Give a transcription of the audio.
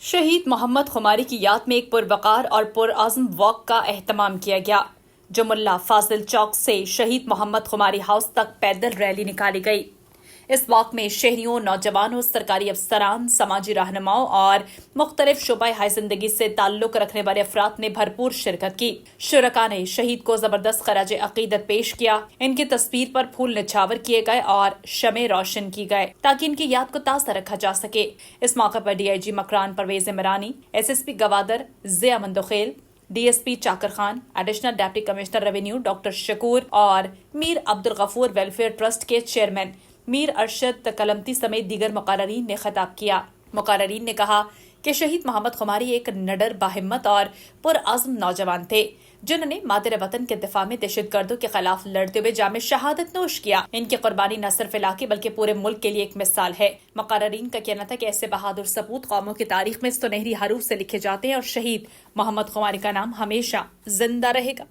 شہید محمد خماری کی یاد میں ایک پروقار اور پرعزم واک کا اہتمام کیا گیا، جو ملا فاضل چوک سے شہید محمد خماری ہاؤس تک پیدل ریلی نکالی گئی۔ اس واک میں شہریوں، نوجوانوں، سرکاری افسران، سماجی رہنماؤں اور مختلف شعبہ ہائے زندگی سے تعلق رکھنے والے افراد نے بھرپور شرکت کی۔ شرکاء نے شہید کو زبردست خراج عقیدت پیش کیا۔ ان کی تصویر پر پھول نچھاور کیے گئے اور شمع روشن کی گئے تاکہ ان کی یاد کو تازہ رکھا جا سکے۔ اس موقع پر D I G Makran Parvez Umrani, S S P Gwadar Zia Mandokhel, D S P Chakar Khan, additional deputy commissioner revenue doctor Shakoor اور میر عبدالغفور ویلفیئر ٹرسٹ کے چیئرمین میر ارشد کلمتی سمیت دیگر مقررین نے خطاب کیا۔ مقررین نے کہا کہ شہید محمد خماری ایک نڈر، باہمت اور پرعزم نوجوان تھے، جنہوں نے مادر وطن کے دفاع میں دہشت گردوں کے خلاف لڑتے ہوئے جام شہادت نوش کیا۔ ان کی قربانی نہ صرف علاقے بلکہ پورے ملک کے لیے ایک مثال ہے۔ مقررین کا کہنا تھا کہ ایسے بہادر سپوت قوموں کی تاریخ میں سنہری حروف سے لکھے جاتے ہیں اور شہید محمد خماری کا نام ہمیشہ زندہ رہے گا۔